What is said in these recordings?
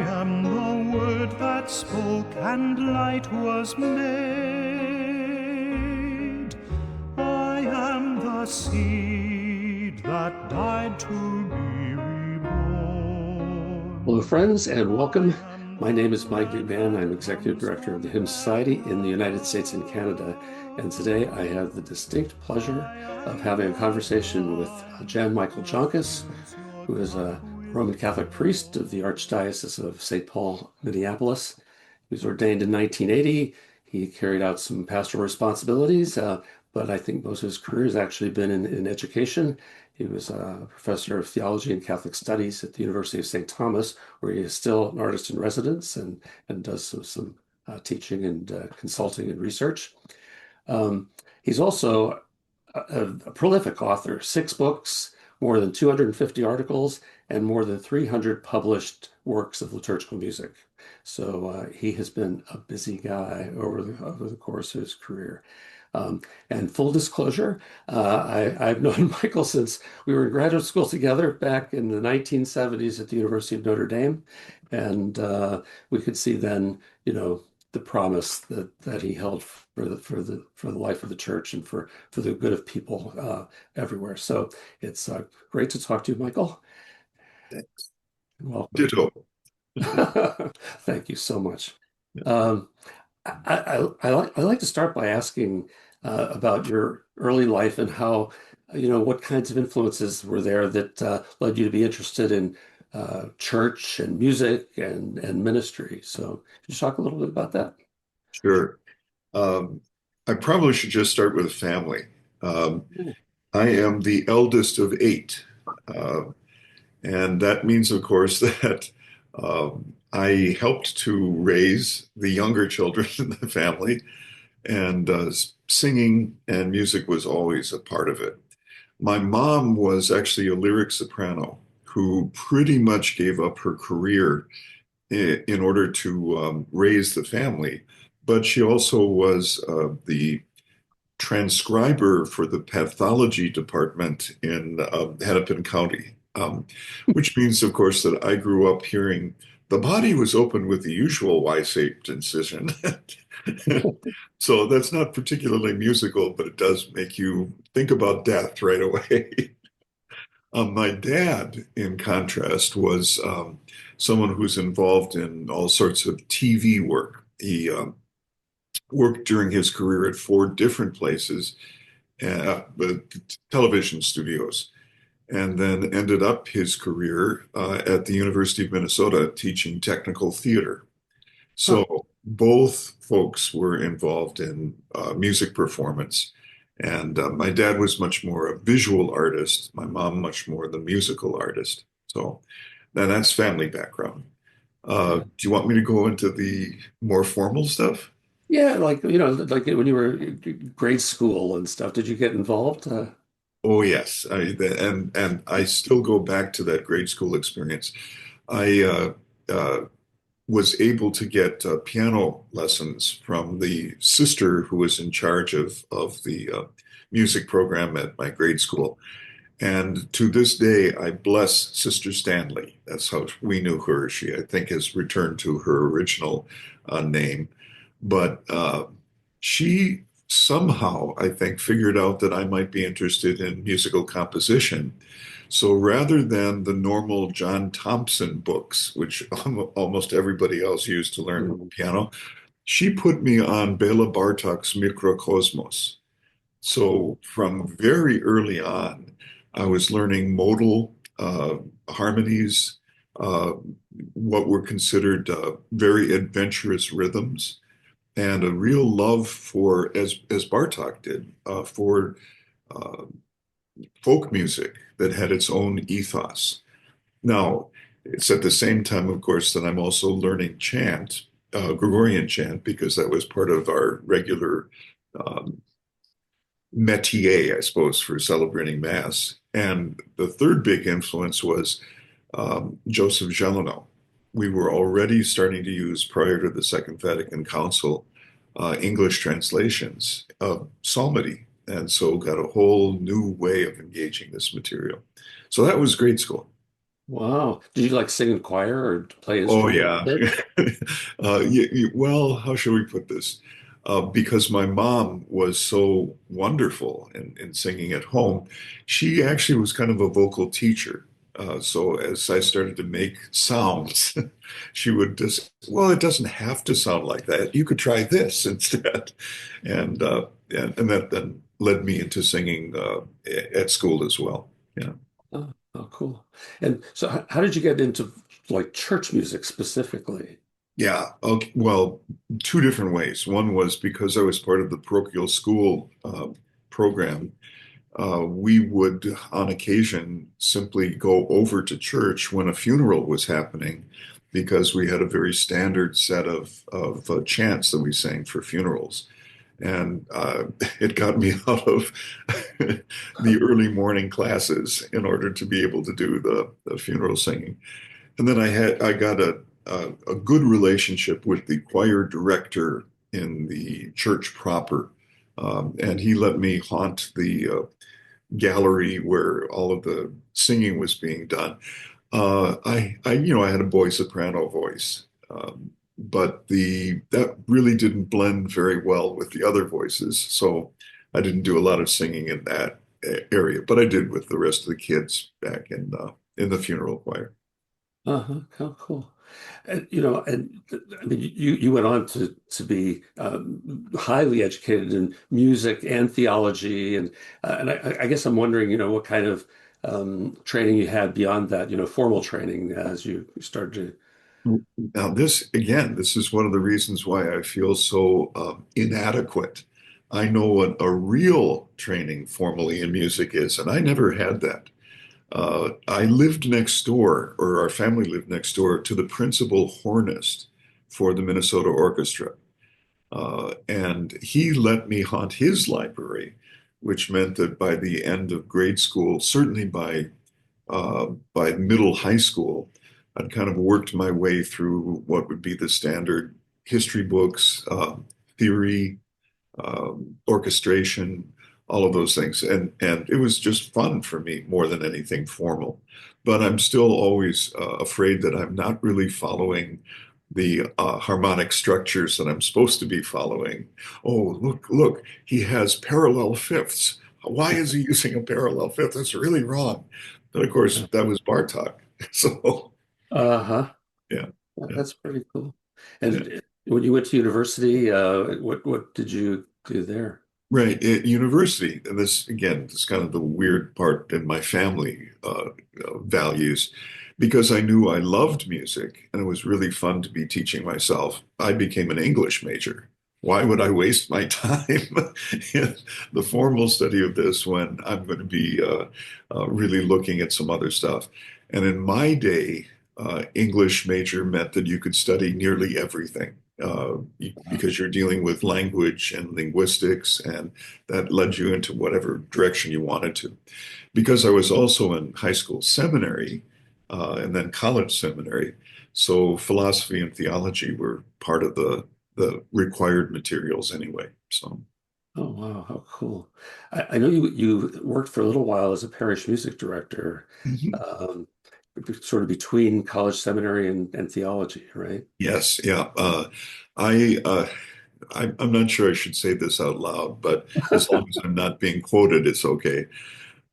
am the word that spoke and light was made. I am the seed that died to be reborn. Hello, friends, and welcome. My name is Mike Newman. I'm Executive Director of the Hymn Society in the United States and Canada. And today I have the distinct pleasure of having a conversation with Jan Michael Joncas, who is a Roman Catholic priest of the Archdiocese of St. Paul-Minneapolis. He was ordained in 1980. He carried out some pastoral responsibilities, but I think most of his career has actually been in education. He was a professor of theology and Catholic studies at the University of St. Thomas, where he is still an artist in residence and does some teaching and consulting and research. He's also a prolific author, 6 books, more than 250 articles, and more than 300 published works of liturgical music. So he has been a busy guy over the course of his career. And full disclosure, I've known Michael since we were in graduate school together back in the 1970s at the University of Notre Dame. And we could see then, the promise that he held for the life of the church and for the good of people everywhere. So it's great to talk to you, Michael. Thanks. Welcome. Ditto. Thank you so much. I like to start by asking about your early life and how, what kinds of influences were there that led you to be interested in church and music and ministry. So could you talk a little bit about that? Sure. I probably should just start with a family. I am the eldest of 8. And that means, of course, that I helped to raise the younger children in the family, and singing and music was always a part of it. My mom was actually a lyric soprano who pretty much gave up her career in order to raise the family, but she also was the transcriber for the pathology department in Hennepin County. Which means, of course, that I grew up hearing the body was opened with the usual Y-shaped incision. So that's not particularly musical, but it does make you think about death right away. My dad, in contrast, was someone who's involved in all sorts of TV work. He worked during his career at 4 different places, television studios, and then ended up his career at the University of Minnesota teaching technical theater. So both folks were involved in music performance. And my dad was much more a visual artist, my mom much more the musical artist. So that's family background. Do you want me to go into the more formal stuff? Yeah, like when you were in grade school and stuff, did you get involved? Oh yes, and I still go back to that grade school experience. I was able to get piano lessons from the sister who was in charge of the music program at my grade school, and to this day I bless Sister Stanley. That's how we knew her. She, I think, has returned to her original name, but she somehow, I think, figured out that I might be interested in musical composition. So rather than the normal John Thompson books, which almost everybody else used to learn piano, she put me on Bela Bartok's Mikrokosmos. So from very early on, I was learning modal harmonies, what were considered very adventurous rhythms, and a real love for, as Bartok did, for folk music that had its own ethos. Now, it's at the same time, of course, that I'm also learning chant, Gregorian chant, because that was part of our regular métier, I suppose, for celebrating Mass. And the third big influence was Joseph Gelano. We were already starting to use, prior to the Second Vatican Council, English translations of psalmody, and so got a whole new way of engaging this material. So that was grade school. Wow. Did you like sing in choir or play Oh instruments? yeah. Well, how shall we put this? Because my mom was so wonderful in singing at home, she actually was kind of a vocal teacher. So as I started to make sounds, she would just, well, it doesn't have to sound like that. You could try this instead. And that then led me into singing at school as well. Yeah. Oh, cool. And so how did you get into like church music specifically? Yeah, okay. Well, two different ways. One was because I was part of the parochial school program. We would, on occasion, simply go over to church when a funeral was happening because we had a very standard set of chants that we sang for funerals. And it got me out of the early morning classes in order to be able to do the funeral singing. And then I got a good relationship with the choir director in the church proper, and he let me haunt the gallery where all of the singing was being done. I had a boy soprano voice, but the that really didn't blend very well with the other voices, so I didn't do a lot of singing in that area, but I did with the rest of the kids back in the funeral choir. Uh-huh. How cool. And I mean, you went on to be highly educated in music and theology, and I guess I'm wondering, what kind of training you had beyond that, formal training as you started Now, this is one of the reasons why I feel so inadequate. I know what a real training formally in music is, and I never had that. I lived next door, or our family lived next door to the principal hornist for the Minnesota Orchestra. And he let me haunt his library, which meant that by the end of grade school, certainly by middle high school, I'd kind of worked my way through what would be the standard history books, theory, orchestration, all of those things. And it was just fun for me more than anything formal. But I'm still always afraid that I'm not really following the harmonic structures that I'm supposed to be following. Oh, look, he has parallel fifths. Why is he using a parallel fifth? That's really wrong. And of course, to. that was Bartok. So, Uh-huh. yeah, yeah, That's pretty cool. yeah. And when you went to university, what did you do there? Right. At university, and this again, this is kind of the weird part in my family values, because I knew I loved music and it was really fun to be teaching myself. I became an English major. Why would I waste my time in the formal study of this when I'm going to be really looking at some other stuff? And in my day, English major meant that you could study nearly everything because you're dealing with language and linguistics, and that led you into whatever direction you wanted to. Because I was also in high school seminary and then college seminary, so philosophy and theology were part of the required materials anyway. So, Oh, wow, how cool. I know you worked for a little while as a parish music director, mhm. um, sort of between college seminary and theology, right? Yes, yeah. I, uh, I'm not sure I should say this out loud, but as long as I'm not being quoted, it's okay.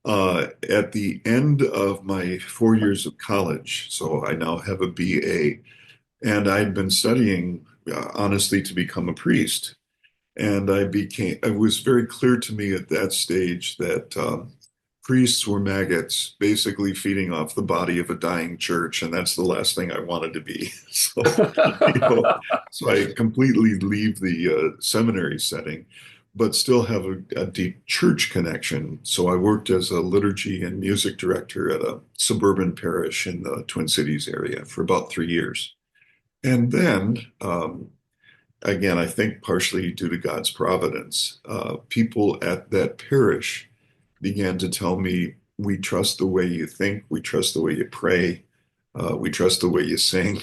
At the end of my 4 years of college, so I now have a BA, and I'd been studying honestly to become a priest. And it was very clear to me at that stage that priests were maggots, basically feeding off the body of a dying church, and that's the last thing I wanted to be. So, you know, so I completely leave the seminary setting, but still have a deep church connection. So I worked as a liturgy and music director at a suburban parish in the Twin Cities area for about 3 years. And then again, I think partially due to God's providence, people at that parish began to tell me, we trust the way you think, we trust the way you pray, we trust the way you sing.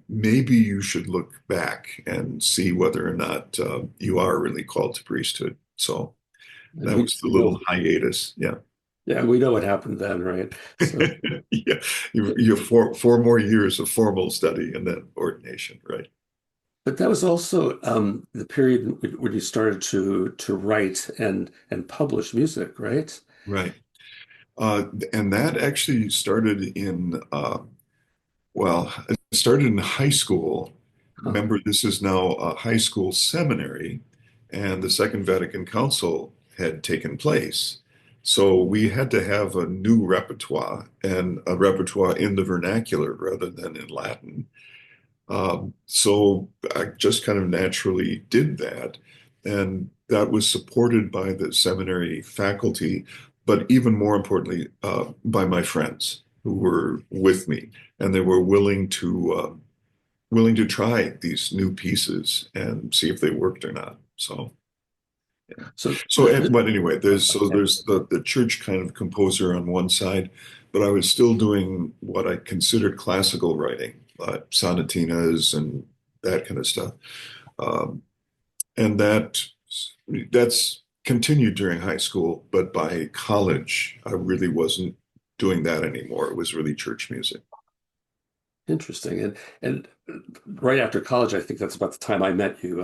Maybe you should look back and see whether or not you are really called to priesthood. So And that was the little hiatus. Yeah. Yeah, we know what happened then, right? So, Yeah, you have four more years of formal study and then ordination, right? but that was also the period when you started to write and publish music, right? Right. And that actually started well, it started in high school. Huh. Remember, this is now a high school seminary, and the Second Vatican Council had taken place. So we had to have a new repertoire and a repertoire in the vernacular rather than in Latin. So I just kind of naturally did that. And that was supported by the seminary faculty, but even more importantly, by my friends who were with me. And they were willing to try these new pieces and see if they worked or not. So, yeah. So But anyway, okay. there's the church kind of composer on one side, but I was still doing what I considered classical writing, sonatinas and that kind of stuff. Um, and that's continued during high school, but by college, I really wasn't doing that anymore. It was really church music. Interesting. And right after college, I think that's about the time I met you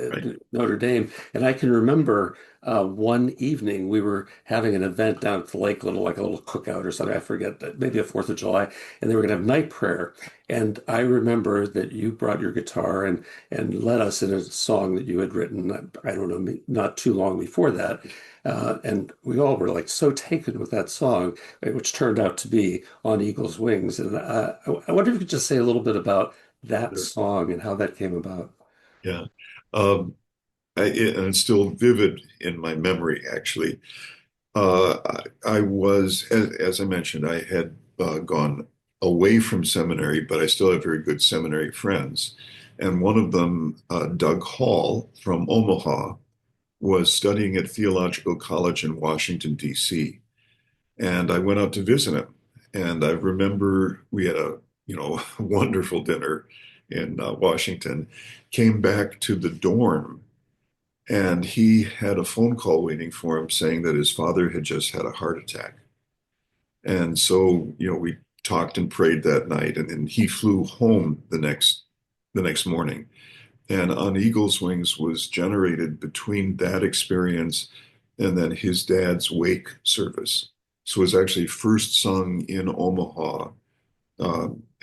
Right. at Notre Dame. And I can remember one evening we were having an event down at the lake, like a little cookout or something. I forget, maybe a 4th of July, and they were going to have night prayer. And I remember that you brought your guitar and led us in a song that you had written. I don't know, not too long before that. And we all were like so taken with that song, which turned out to be On Eagle's Wings. And I wonder if you could just say a little bit about that Sure. song and how that came about. Yeah. Um, and it's still vivid in my memory, actually. I was, as I mentioned, I had gone away from seminary, but I still have very good seminary friends. And one of them, Doug Hall from Omaha, was studying at Theological College in Washington, D.C. And I went out to visit him. And I remember we had a, wonderful dinner in Washington, came back to the dorm, and he had a phone call waiting for him saying that his father had just had a heart attack. And so, we talked and prayed that night, and then he flew home the next morning. And On Eagle's Wings was generated between that experience and then his dad's wake service. So it was actually first sung in Omaha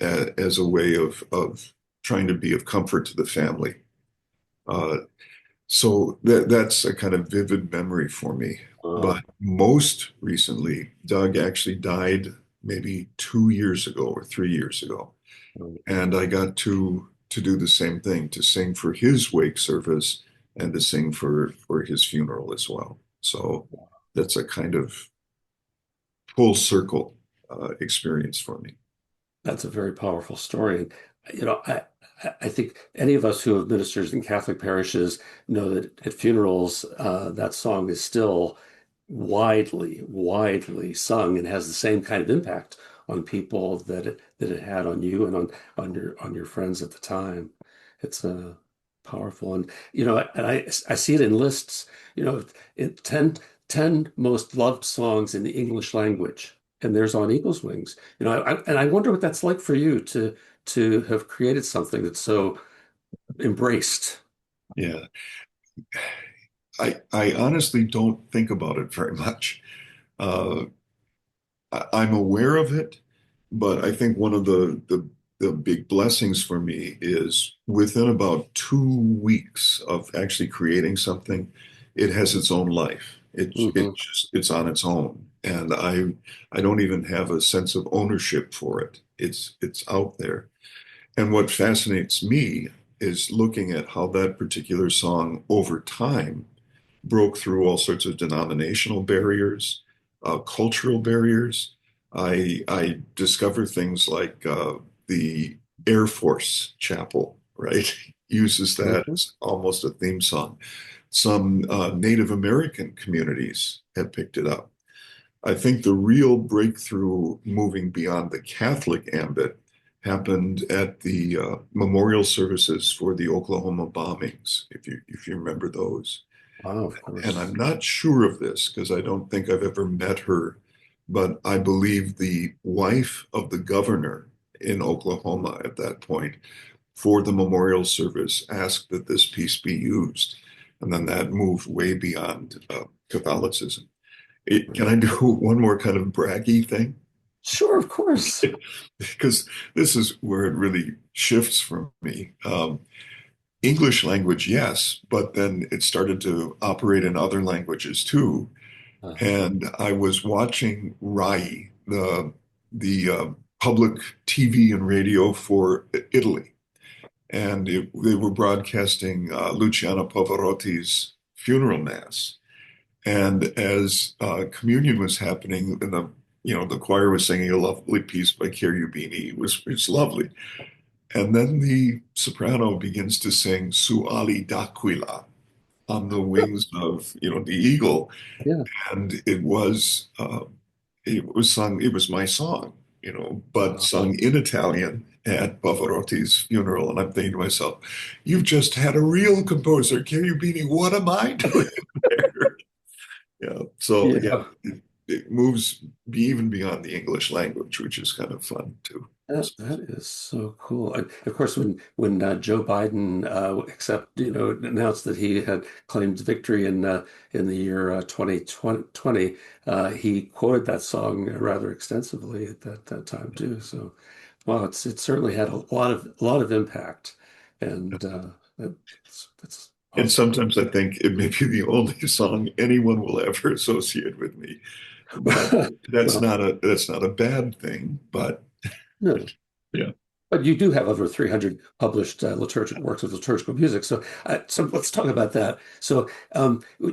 as a way of trying to be of comfort to the family. Uh, so that's a kind of vivid memory for me. Wow. But most recently, Doug actually died maybe 2 years ago or 3 years ago. And I got to do the same thing, to sing for his wake service and to sing for his funeral as well. So that's a kind of full circle experience for me. That's a very powerful story. And, I think any of us who have ministered in Catholic parishes know that at funerals, that song is still widely sung and has the same kind of impact on people that it had on you and on your friends at the time. It's powerful, and I see it in lists. It 10 most loved songs in the English language, and there's On Eagle's Wings. And I wonder what that's like for you to have created something that's so embraced. Yeah. I honestly don't think about it very much. Uh, I'm aware of it, but I think one of the big blessings for me is within about 2 weeks of actually creating something, it has its own life. Hmm. It's on its own, and I don't even have a sense of ownership for it. It's out there. And what fascinates me is looking at how that particular song over time broke through all sorts of denominational barriers, cultural barriers. I discover things like the Air Force Chapel, right? Uses that Hmm. as almost a theme song. Some Native American communities have picked it up. I think the real breakthrough moving beyond the Catholic ambit happened at the memorial services for the Oklahoma bombings, if you remember those. Wow, of And I'm course. not sure of this because I don't think I've ever met her but I believe the wife of the governor in Oklahoma at that point for the memorial service asked that this piece be used. And then that moved way beyond Catholicism. Can I do one more kind of braggy thing? Sure, of course. Because this is where it really shifts for me. English language, yes, but then it started to operate in other languages too. Uh-huh. And I was watching RAI, the public TV and radio for Italy, and they were broadcasting Luciano Pavarotti's funeral mass. And as communion was happening, and the choir was singing a lovely piece by Cherubini. It's lovely. And then the soprano begins to sing Su ali d'aquila, on the wings of the eagle, Yeah. and it was sung. It was my song, but sung in Italian at Pavarotti's funeral. And I'm thinking to myself, you've just had a real composer, Cherubini. What am I doing there? Yeah. So yeah, Yeah. it moves even beyond the English language, which is kind of fun too. That is so cool. And of course, when Joe Biden announced that he had claimed victory in the year 2020, he quoted that song rather extensively at that time too. So, wow, it certainly had a lot of impact, and it's And awesome. sometimes I think it may be the only song anyone will ever associate with me. But Well, that's not a bad thing. But no. yeah, But you do have over 300 published liturgical works of liturgical music. So let's talk about that. So,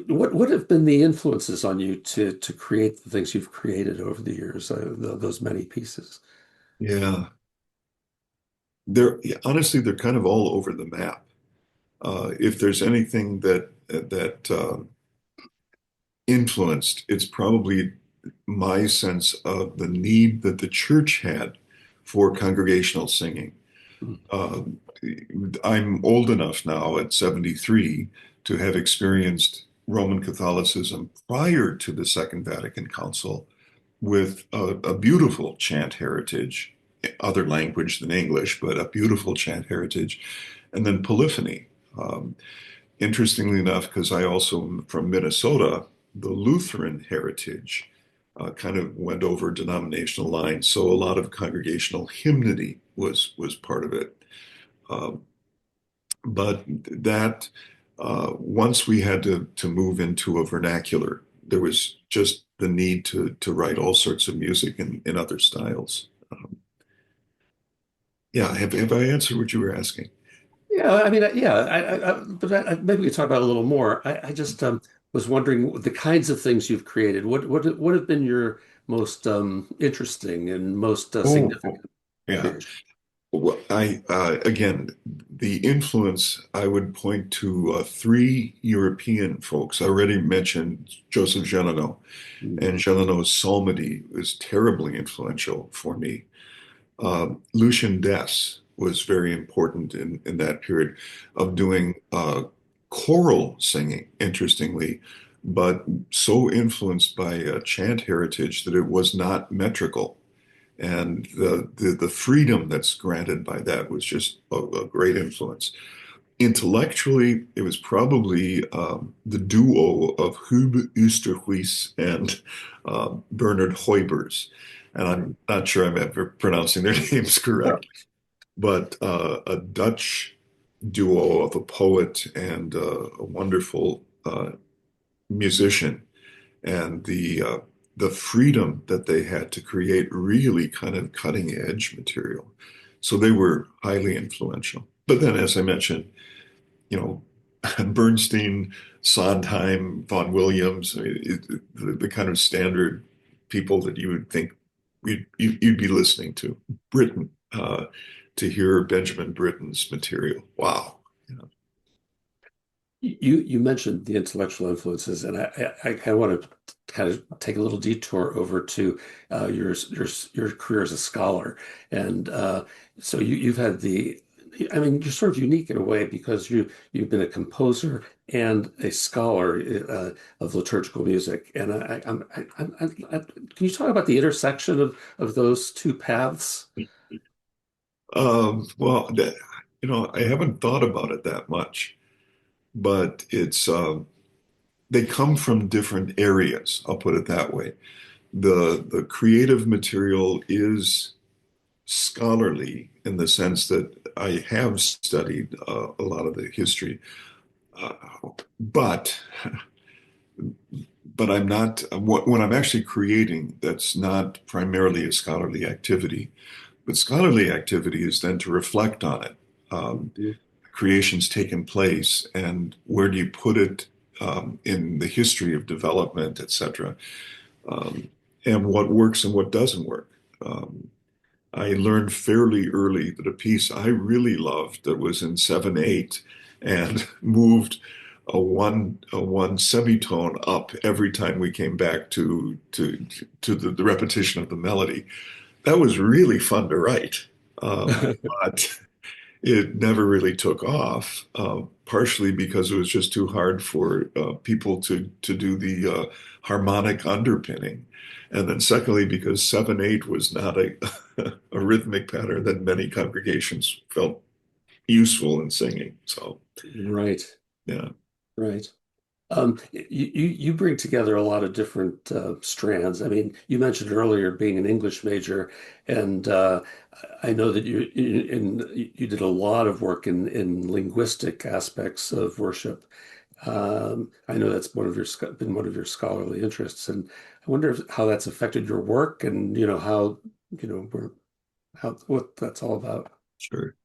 what have been the influences on you to create the things you've created over the years, those many pieces? yeah, honestly they're kind of all over the map. If there's anything that influenced, it's probably my sense of the need that the church had for congregational singing. Um, I'm old enough now at 73 to have experienced Roman Catholicism prior to the Second Vatican Council with a beautiful chant heritage, other language than English, but a beautiful chant heritage, and then polyphony. Um, Interestingly enough, because I also am from Minnesota, the Lutheran heritage kind of went over denominational lines. So a lot of congregational hymnody was part of it. Um, but that once we had to move into a vernacular, there was just the need to write all sorts of music in other styles. Yeah, have I answered what you were asking? Yeah, I mean, yeah, but maybe we could talk about it a little more. I just was wondering the kinds of things you've created. What have been your most interesting and most Oh, significant yeah. creation? Well, again, the influence I would point to three European folks. I already mentioned Joseph Genano, Mm. and Genano's psalmody was terribly influential for me. Lucian Dess was very important in that period of doing choral singing, interestingly, but so influenced by chant heritage that it was not metrical. And the freedom that's granted by that was just a great influence. Intellectually, it was probably the duo of Hube Oosterhuis and Bernard Hoybers. And I'm not sure I'm ever pronouncing their names No. correct, but a Dutch duo of a poet and a wonderful musician, and the freedom that they had to create really kind of cutting edge material. So they were highly influential. But then, as I mentioned, you know, Bernstein, Sondheim, Vaughan Williams, the kind of standard people that you would think you'd be listening to. Britten, to hear Benjamin Britten's material. Wow. You know. You mentioned the intellectual influences, and I kind of want to kind of take a little detour over to your career as a scholar, and so you've had the I mean, you're sort of unique in a way because you've been a composer and a scholar of liturgical music. And can you talk about the intersection of those two paths? Well, I haven't thought about it that much, but they come from different areas. I'll put it that way. The creative material is scholarly in the sense that I have studied a lot of the history, uh, but I'm not when I'm actually creating. That's not primarily a scholarly activity. But scholarly activity is then to reflect on it. Creation's taken place, and where do you put it in the history of development, etc., um, and what works and what doesn't work. Um, I learned fairly early that a piece I really loved that was in 7/8 and moved a one semitone up every time we came back to the repetition of the melody. That was really fun to write, but it never really took off. Partially because it was just too hard for people to do the harmonic underpinning, and then secondly because 7/8 was not a a rhythmic pattern that many congregations felt useful in singing. So Right, yeah, right. You bring together a lot of different strands. I mean, you mentioned earlier being an English major, and I know that you did a lot of work in linguistic aspects of worship. I know that's been one of your scholarly interests, and I wonder how that's affected your work, and how how what that's all about. sure.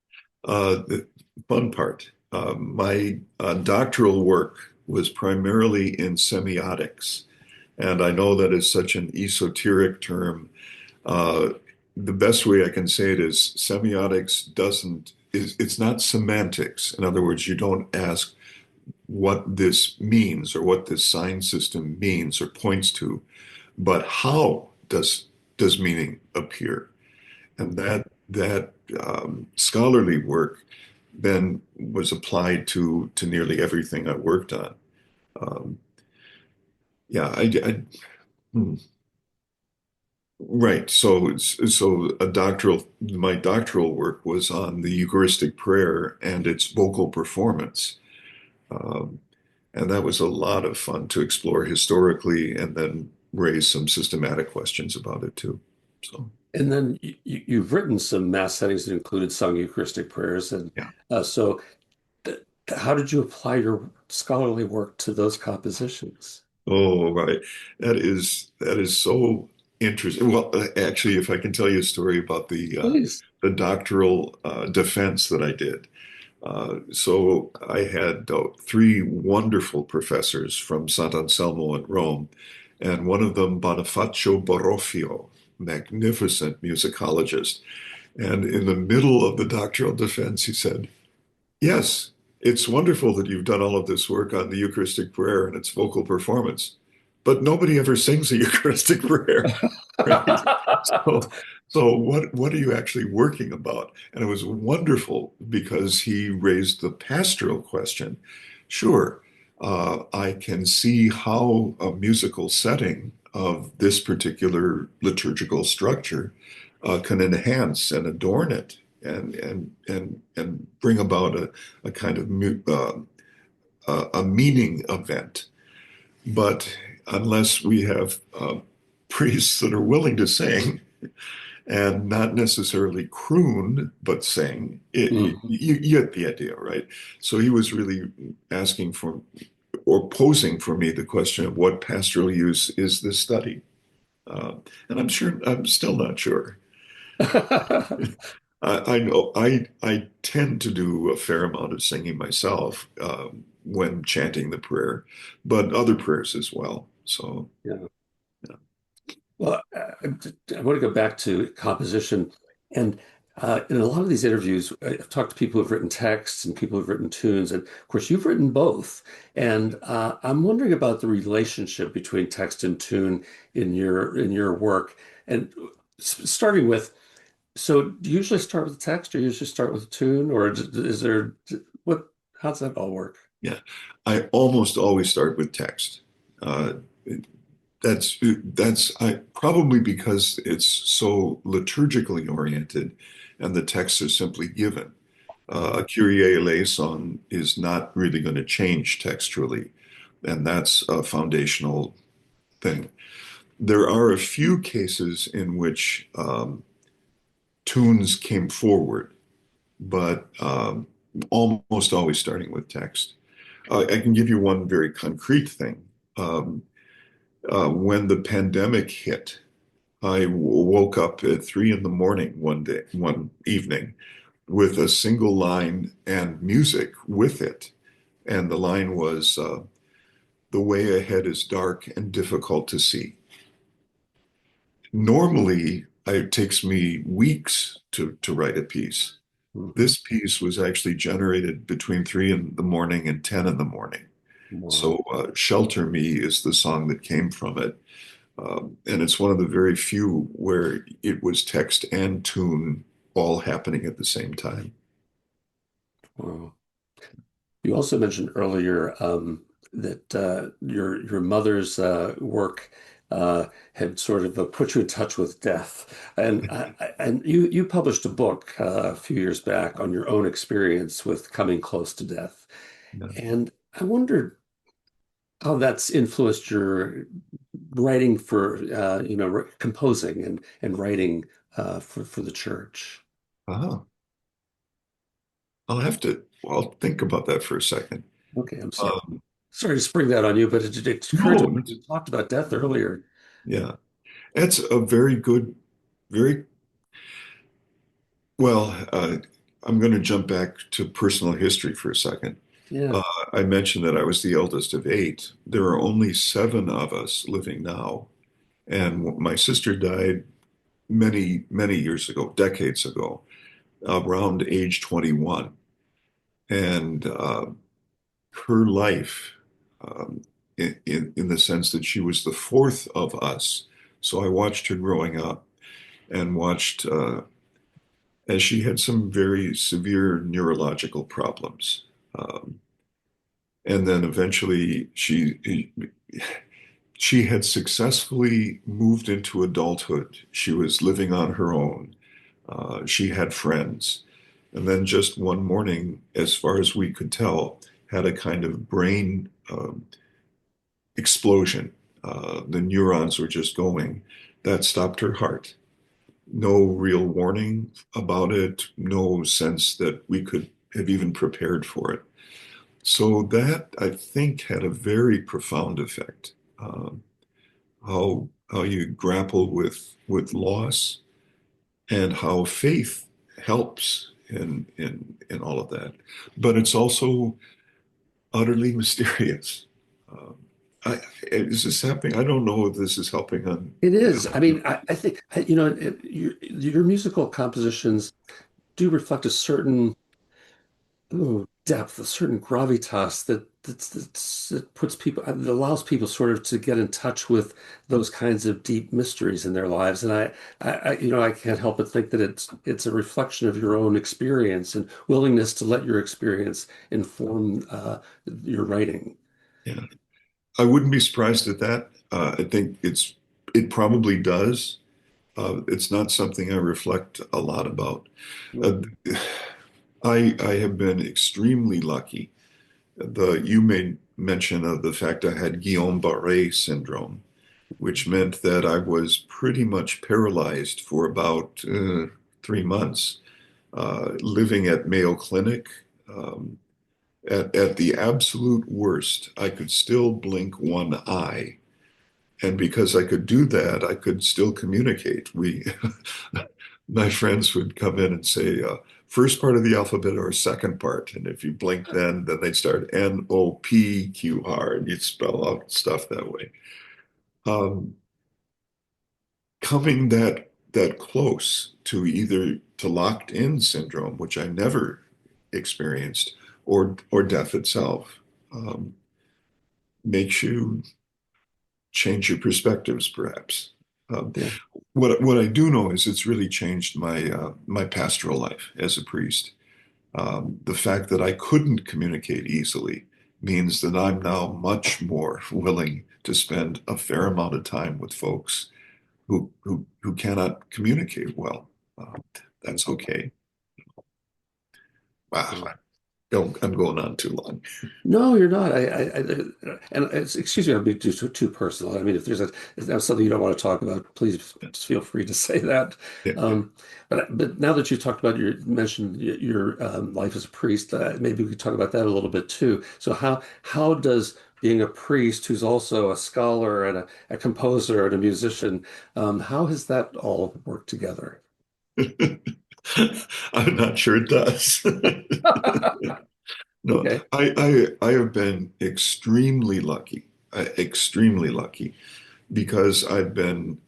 The fun part, my doctoral work was primarily in semiotics. And I know that is such an esoteric term. Uh, the best way I can say it is semiotics it's not semantics. In other words, you don't ask what this means or what this sign system means or points to, but how does meaning appear? And that scholarly work then was applied to nearly everything I worked on. Um, yeah, hmm. Right. So my doctoral work was on the Eucharistic prayer and its vocal performance. Um, and that was a lot of fun to explore historically and then raise some systematic questions about it too. So, And then you've written some mass settings that included sung Eucharistic prayers, and yeah. so th how did you apply your scholarly work to those compositions? Oh, right. That is so interesting. Well, actually, if I can tell you a story about Please. the doctoral defense that I did. So I had three wonderful professors from Sant Anselmo in Rome, and one of them, Bonifacio Baroffio, magnificent musicologist. And in the middle of the doctoral defense, he said, "Yes, it's wonderful that you've done all of this work on the Eucharistic prayer and its vocal performance, but nobody ever sings a Eucharistic prayer." Right? So, so what are you actually working about? And it was wonderful because he raised the pastoral question. Sure, I can see how a musical setting of this particular liturgical structure can enhance and adorn it and bring about a kind of a meaning event. But unless we have priests that are willing to sing and not necessarily croon, but sing, Mhm. you get the idea, right? So he was really asking for or posing for me the question of what pastoral use is this study? Uh, and I'm still not sure. I know I tend to do a fair amount of singing myself when chanting the prayer, but other prayers as well. So, Yeah. yeah. Well, I want to go back to composition. And in a lot of these interviews, I've talked to people who've written texts and people who've written tunes. And of course, you've written both. And I'm wondering about the relationship between text and tune in your work. And starting with, So do you usually start with the text, or you usually start with a tune, or is there what? How does that all work? Yeah, I almost always start with text. Uh, that's I probably because it's so liturgically oriented, and the texts are simply given. A Kyrie eleison is not really going to change textually, and that's a foundational thing. There are a few cases in which tunes came forward, but almost always starting with text. I can give you one very concrete thing. Um, when the pandemic hit, I woke up at 3 in the morning one evening, with a single line and music with it. And the line was, "The way ahead is dark and difficult to see." Normally, it takes me weeks to write a piece. Mhm. This piece was actually generated between 3 in the morning and 10 in the morning. Wow. So, Shelter Me is the song that came from it. And it's one of the very few where it was text and tune all happening at the same time. Wow. You also mentioned earlier that your mother's work had sort of put you in touch with death, and you published a book a few years back on your own experience with coming close to death, Yeah. and I wondered how that's influenced your writing for composing and writing for the church. Uh-huh. I'll think about that for a second. Okay, I'm sorry. Um, Sorry to spring that on you, but it occurred to no, me when you talked about death earlier. yeah, that's a very good, very well. I'm going to jump back to personal history for a second. Yeah. Uh, I mentioned that I was the eldest of eight. There are only seven of us living now, and my sister died many, many years ago, decades ago, around age 21. And her life, in the sense that she was the fourth of us. So I watched her growing up and watched as she had some very severe neurological problems. Um, and then eventually she had successfully moved into adulthood. She was living on her own. She had friends. And then just one morning, as far as we could tell, had a kind of brain explosion. The neurons were just going. That stopped her heart. No real warning about it, no sense that we could have even prepared for it. So that, I think, had a very profound effect. How you grapple with loss, and how faith helps in all of that. But it's also utterly mysterious. Um, is this happening? I don't know if this is helping on. It is. I mean, I think, your musical compositions do reflect a certain depth, a certain gravitas that puts people, that allows people sort of to get in touch with those kinds of deep mysteries in their lives. And I can't help but think that it's a reflection of your own experience and willingness to let your experience inform your writing. Yeah, I wouldn't be surprised at that. I think it probably does. It's not something I reflect a lot about. Uh, I have been extremely lucky. You made mention of the fact I had Guillain-Barré syndrome, which meant that I was pretty much paralyzed for about 3 months, living at Mayo Clinic. Um, at the absolute worst, I could still blink one eye. And because I could do that, I could still communicate. My friends would come in and say, first part of the alphabet or second part. And if you blink then they'd start NOPQR, and you'd spell out stuff that way. Um, Coming that close to either to locked in syndrome, which I never experienced, or death itself, makes you change your perspectives, perhaps. Um, Yeah. what I do know is it's really changed my pastoral life as a priest. The fact that I couldn't communicate easily means that I'm now much more willing to spend a fair amount of time with folks who cannot communicate well. Uh, that's okay. Wow, I'm going on too long. No, you're not. And excuse me, I'm being too personal. I mean, if there's something you don't want to talk about, please feel free to say that. Yeah. But now that you talked about mentioned your life as a priest, maybe we could talk about that a little bit too. So how does being a priest who's also a scholar and a composer and a musician, how has that all worked together? I'm not sure it does. No, Okay. I have been extremely lucky because I've been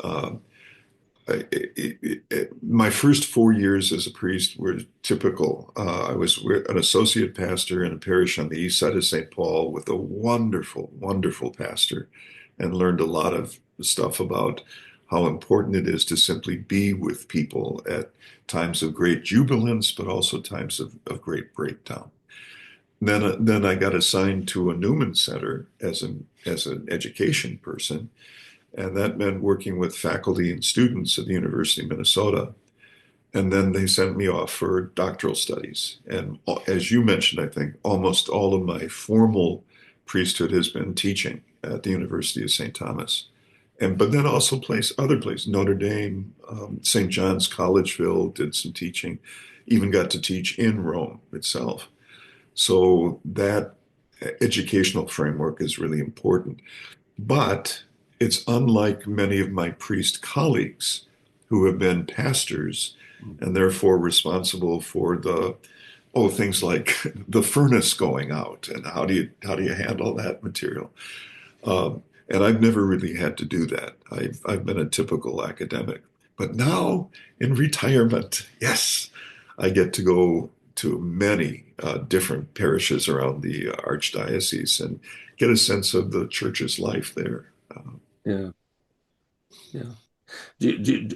my first 4 years as a priest were typical. I was an associate pastor in a parish on the east side of St. Paul with a wonderful, wonderful pastor, and learned a lot of stuff about how important it is to simply be with people at times of great jubilance, but also times of great breakdown. Then I got assigned to a Newman Center as an education person, and that meant working with faculty and students at the University of Minnesota. And then they sent me off for doctoral studies. And as you mentioned, I think almost all of my formal priesthood has been teaching at the University of St. Thomas. But then also other places, Notre Dame, St. John's, Collegeville, did some teaching, even got to teach in Rome itself. So that educational framework is really important. But it's unlike many of my priest colleagues who have been pastors and therefore responsible for things like the furnace going out and how do you handle that material. And I've never really had to do that. I've been a typical academic. But now in retirement, yes, I get to go to many different parishes around the Archdiocese and get a sense of the church's life there. Yeah. Yeah.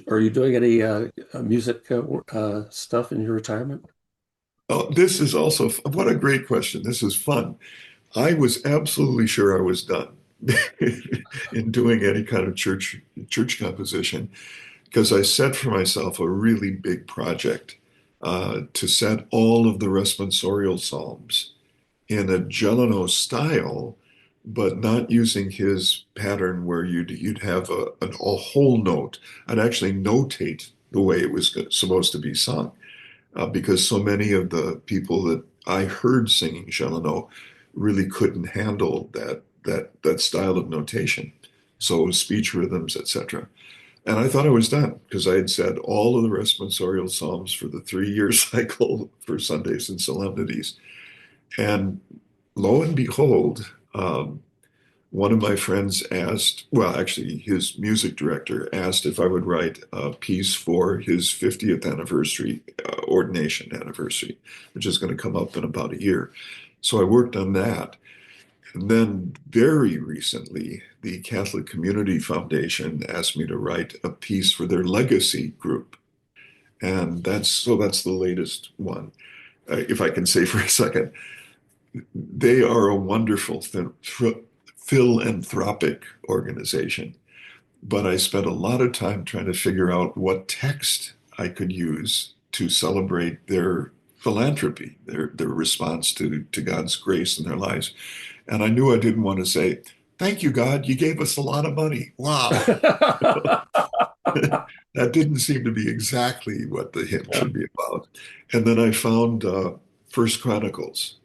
Are you doing any music stuff in your retirement? Oh, this is also, what a great question. This is fun. I was absolutely sure I was done in doing any kind of church composition because I set for myself a really big project to set all of the responsorial psalms in a Gelano style, but not using his pattern where you'd have a whole note. I'd actually notate the way it was supposed to be sung, because so many of the people that I heard singing Gelano really couldn't handle that style of notation. So speech rhythms, etc. And I thought I was done because I had said all of the responsorial psalms for the 3 year cycle for Sundays and solemnities. And lo and behold, one of my friends asked, well, actually, his music director asked if I would write a piece for his 50th anniversary, ordination anniversary, which is going to come up in about a year. So I worked on that. And then very recently, the Catholic Community Foundation asked me to write a piece for their legacy group. And that's the latest one. If I can say for a second, they are a wonderful philanthropic organization, but I spent a lot of time trying to figure out what text I could use to celebrate their philanthropy, their response to God's grace in their lives. And I knew I didn't want to say, "Thank you, God, you gave us a lot of money." Wow. That didn't seem to be exactly what the hymn should be about. And then I found First Chronicles,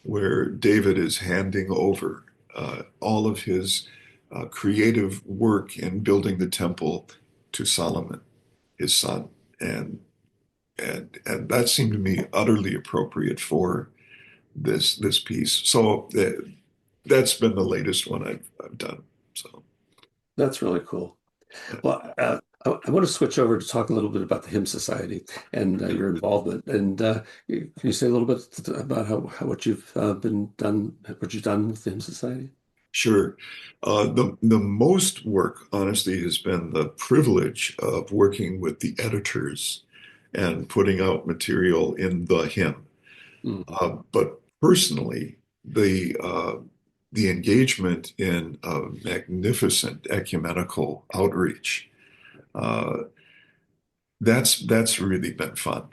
where David is handing over all of his creative work in building the temple to Solomon, his son, and that seemed to me utterly appropriate for this piece. So that's been the latest one I've done. So That's really cool. yeah. Well, I want to switch over to talk a little bit about the Hymn Society and your involvement. And can you say a little bit about how what you've what you've done with the Hymn Society? Sure. The most work, honestly, has been the privilege of working with the editors and putting out material in the hymn. Mm. But personally, the engagement in a magnificent ecumenical outreach, uh, that's really been fun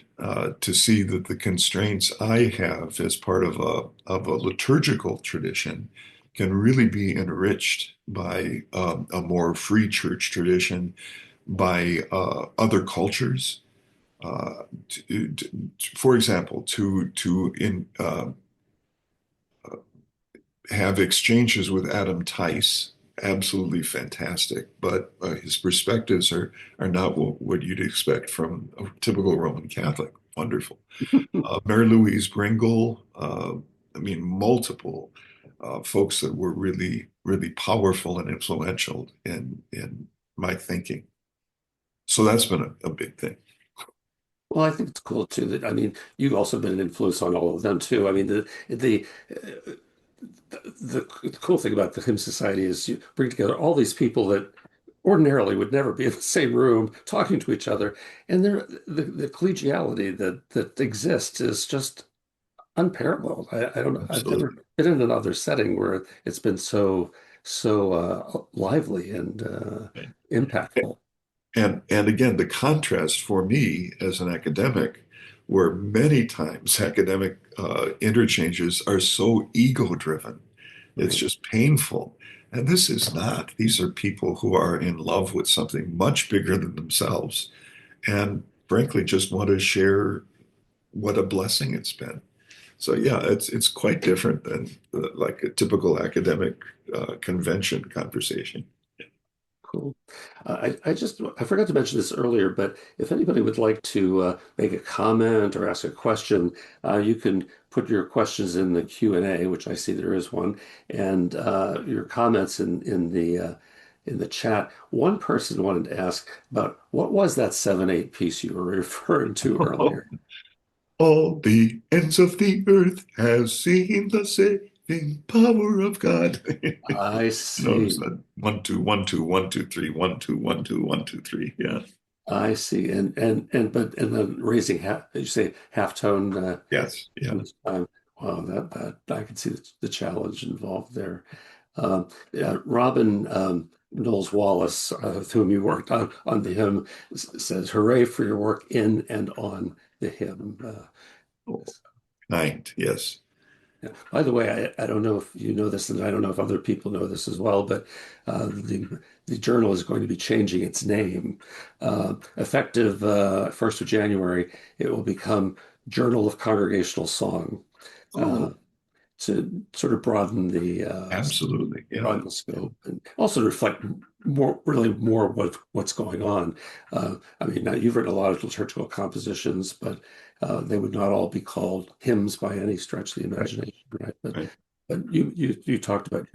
to see that the constraints I have as part of a liturgical tradition can really be enriched by a more free church tradition, by other cultures. For example, to in have exchanges with Adam Tice, absolutely fantastic. But his perspectives are not what you'd expect from a typical Roman Catholic. Wonderful. Mary Louise Bringle, I mean, multiple folks that were really, really powerful and influential in my thinking. So that's been a big thing. Well, I think it's cool too that I mean you've also been an influence on all of them too. I mean the cool thing about the Hymn Society is you bring together all these people that ordinarily would never be in the same room talking to each other, and the collegiality that exists is just unparalleled. I don't know. I've never Absolutely. been in another setting where it's been so lively and Right. impactful. And again, the contrast for me as an academic, where many times academic interchanges are so ego-driven, it's Right. just painful. And this is not. These are people who are in love with something much bigger than themselves, and frankly, just want to share what a blessing it's been. So yeah, it's quite different than like a typical academic convention conversation. Cool. I forgot to mention this earlier, but if anybody would like to make a comment or ask a question, you can put your questions in the Q&A, which I see there is one, and your comments in the chat. One person wanted to ask about what was that 7/8 piece you were referring to earlier? All the ends of the earth has seen the saving power of God. I It's see. that 1 2 1 2 1 2 3 1 2 1 2 1 2 3. Yeah. I see. And then raising half, you say half tone. Yes. Yeah. Wow, that I can see the challenge involved there. Yeah, Robin Knowles Wallace, with whom you worked on the hymn, says, "Hooray for your work in and on the hymn." Oh, kind. Yes. Yeah. By the way, I don't know if you know this, and I don't know if other people know this as well, but the journal is going to be changing its name. Effective 1st of January, it will become Journal of Congregational Song. Uh, Oh, to sort of absolutely. Yeah. broaden the scope and also reflect more what's going on. I mean, now you've written a lot of liturgical compositions, but they would not all be called hymns by any stretch of the Right. imagination, right? Right. But you talked about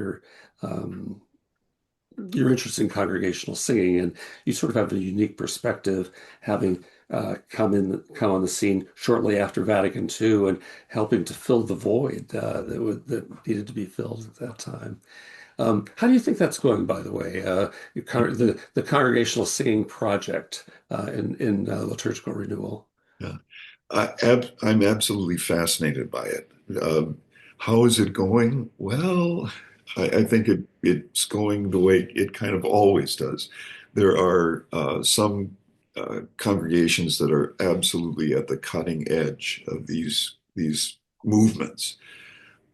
um, your interest in congregational singing, and you sort of have a unique perspective, having come on the scene shortly after Vatican II, and helping to fill the void that needed to be filled at that time. How do you think that's going, by the way? The congregational singing project in liturgical renewal. Yeah. I'm absolutely fascinated by it. How is it going? Well, I think it's going the way it kind of always does. There are some congregations that are absolutely at the cutting edge of these movements.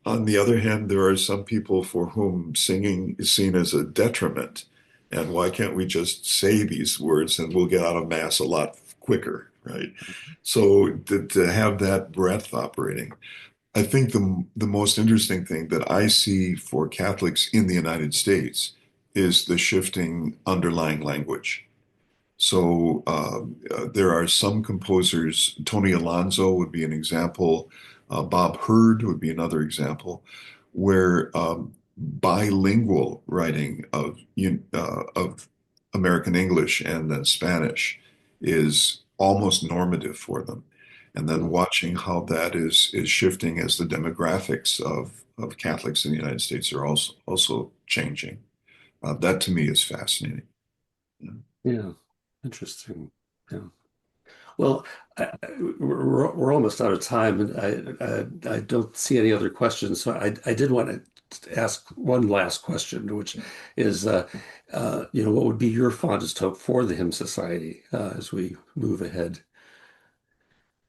On the other hand, there are some people for whom singing is seen as a detriment. And why can't we just say these words and we'll get out of Mass a lot quicker, right? So to have that breadth operating, I think the most interesting thing that I see for Catholics in the United States is the shifting underlying language. So there are some composers, Tony Alonso would be an example, Bob Hurd would be another example, where bilingual writing of American English and then Spanish is almost normative for them. And then watching how that is shifting as the demographics of Catholics in the United States are also changing. That to me is fascinating. Yeah, interesting. Yeah. Well, we're almost out of time, and I don't see any other questions. So I did want to ask one last question, which is, what would be your fondest hope for the Hymn Society as we move ahead?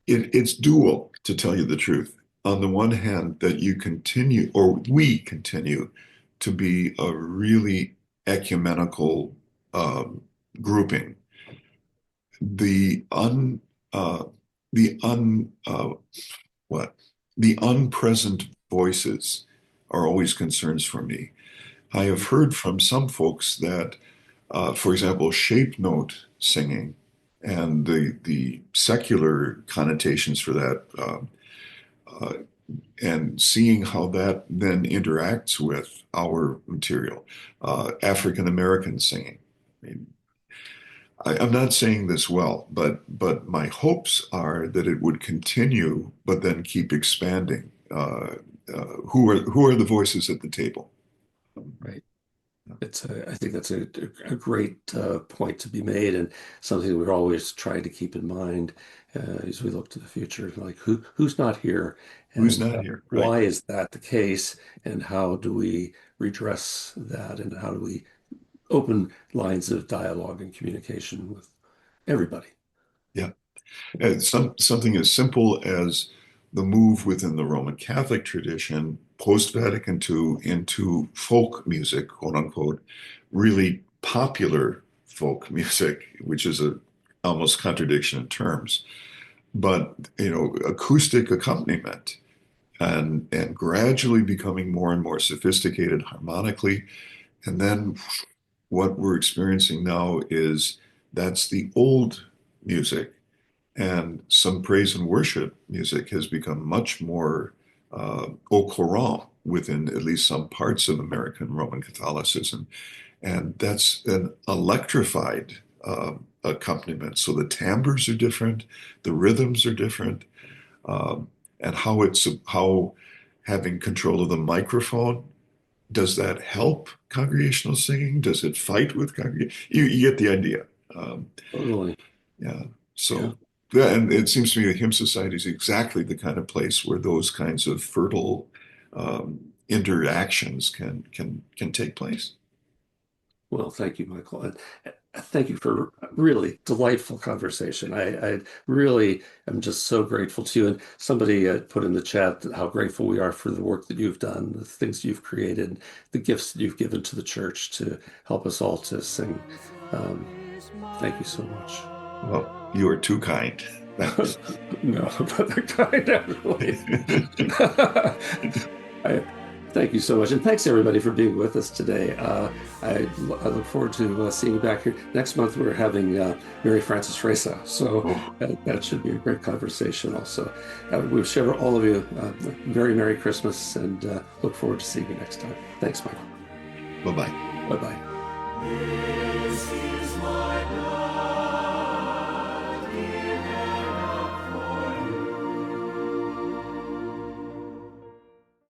It's dual, to tell you the truth. On the one hand, that you continue, or we continue, to be a really ecumenical grouping. The un the un what the unpresent voices are always concerns for me. I have heard from some folks that, for example, shape note singing and the secular connotations for that, uh, and seeing how that then interacts with our material, African American singing. I mean, I'm not saying this well, but my hopes are that it would continue, but then keep expanding. Who are the voices at the table? Right. I think that's a great point to be made, and something we're always trying to keep in mind as we look to the future. Like who's not here, Who's and not here? Right. why is that the case, and how do we redress that, and how do we open lines of dialogue and communication with everybody? Yeah. And something as simple as the move within the Roman Catholic tradition post-Vatican II into folk music, quote unquote, really popular folk music, which is a almost contradiction in terms, but acoustic accompaniment and gradually becoming more and more sophisticated harmonically. And then what we're experiencing now is that's the old music, and some praise and worship music has become much more au courant within at least some parts of American Roman Catholicism. And that's an electrified accompaniment. So the timbres are different, the rhythms are different, and how having control of the microphone, does that help congregational singing? Does it fight with congregation? You get the idea. Totally. Yeah. Yeah. So, yeah, and it seems to me the Hymn Society is exactly the kind of place where those kinds of fertile interactions can take place. Well, thank you, Michael. And thank you for a really delightful conversation. I really am just so grateful to you. And somebody put in the chat how grateful we are for the work that you've done, the things you've created, the gifts that you've given to the church to help us all to sing. Thank you so much. Well, you are too kind. Thanks. No, but the kind, actually. Thank you so much. And thanks, everybody, for being with us today. I look forward to seeing you back here. Next month, we're having Mary Frances Reza. So that should be a great conversation also. We wish all of you a very Merry Christmas, and look forward to seeing you next time. Thanks, Michael. Bye-bye. Bye-bye.